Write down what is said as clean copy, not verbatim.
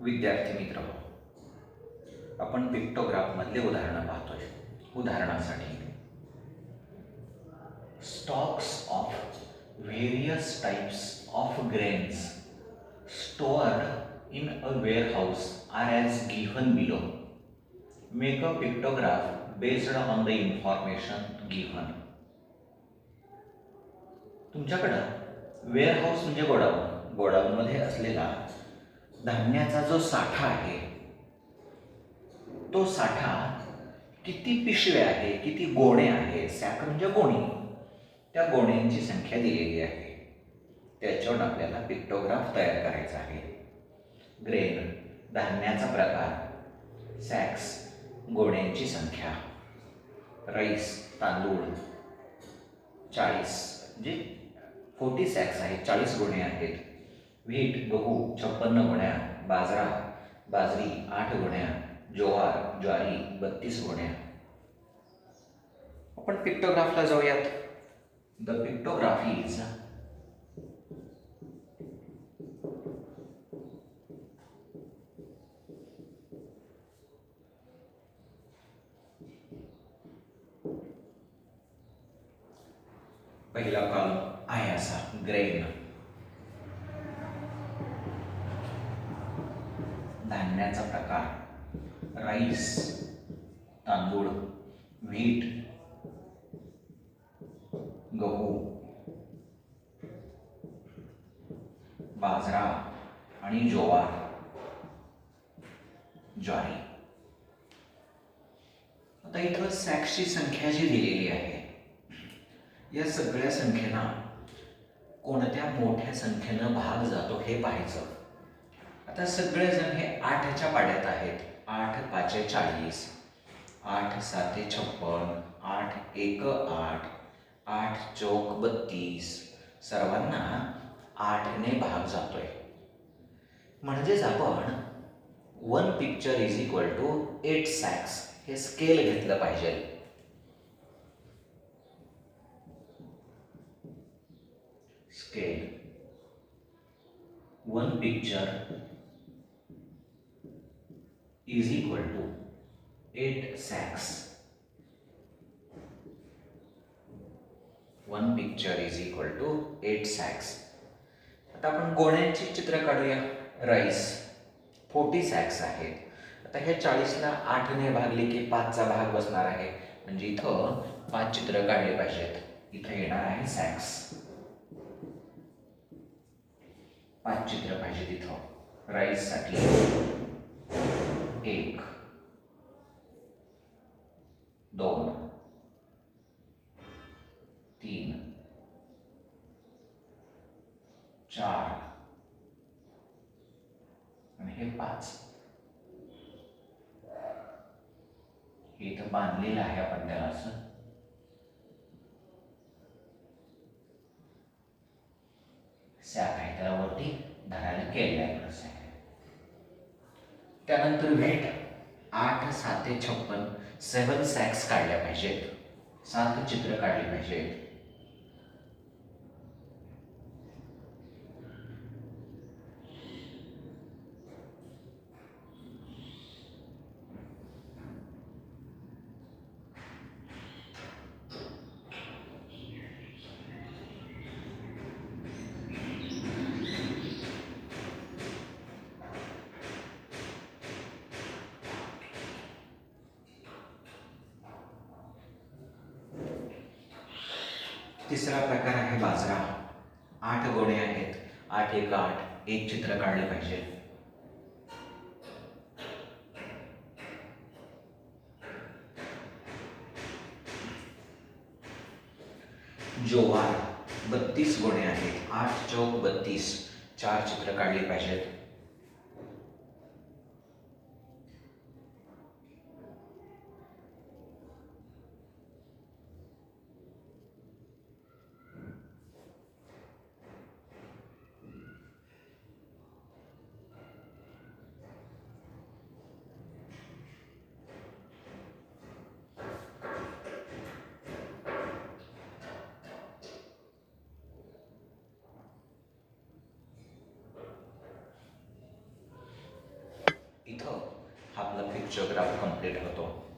विद्यार्थी मित्र, आपण पिक्टोग्राफमधले उदाहरणं पाहतोय. उदाहरणासाठी stocks of various types of grains stored in a warehouse are as given below. Make a pictograph based on the information given. तुमच्याकडं warehouse म्हणजे गोडाऊन. गोडाऊनमध्ये असलेला धान्याचा जो साठा आहे, तो साठा किती पिशव्या आहे, किती गोणे आहे, सॅक म्हणजे गोणी, त्या गोण्यांची संख्या दिलेली आहे. त्याच्यावर आपल्याला पिक्टोग्राफ तयार करायचा आहे. ग्रेन धान्याचा प्रकार, सॅक्स गोण्यांची संख्या, राईस तांदूळ 40 म्हणजे 40 सॅक्स आहेत, 40 गोणे आहेत. व्हीट गहू 56 गोण्या, बाजरा बाजरी 8 गोण्या, ज्वार ज्वारी 32 गोण्या. आपण पिक्टोग्राफला जाऊयात. द पिक्टोग्राफ इज पहिला कॉलम आहे असा ग्रेन, धान्याचा प्रकार, राईस तांदूळ, व्हीट गहू, बाजरा आणि ज्वार ज्वारी. आता इथं सॅक्सची संख्या जी दिलेली आहे, या सगळ्या संख्येना कोणत्या मोठ्या संख्येनं भाग जातो हे पाहायचं. आता सगळेजण हे 8च्या पाड्यात आहेत. 8 5 40, 8 7 56, 8 1 8, 8 चौक 32. सर्वांना 8ने भाग जातोय. म्हणजेच आपण 1 picture is equal to 8 sacks हे स्केल घेतलं पाहिजे. Scale 1 picture is equal to 8 sacks. 1 picture is equal to 8 sacks. आता आपण गोण्यांची चित्र काढूया. राईस 40 सॅक्स आहेत. आता हे 40ला 8ने भागले की 5चा भाग बसणार आहे. म्हणजे इथं 5 चित्र काढले पाहिजेत. इथं येणार आहे सॅक्स. 5 चित्र पाहिजे तिथं. राईस साठी 1 2 3 4 आणि हे 5. हे इथं बांधलेलं आहे आपण त्याला असं. सॅक आहे त्याला वरती धरायला केलेला आहे. त्यानंतर व्हीट 8 7 56, 7 सॅक्स काढल्या पाहिजेत. 7 चित्र काढली पाहिजेत. तिसरा प्रकार आहे बाजरा. 8 गोणे आहेत. 8 1 8, 1 चित्र काढले पाहिजे. ज्वार 32 गोणे आहेत. 8 चौक 32, 4 चित्र काढली पाहिजेत. आपला पिक्चोग्राफ कंप्लीट होतो.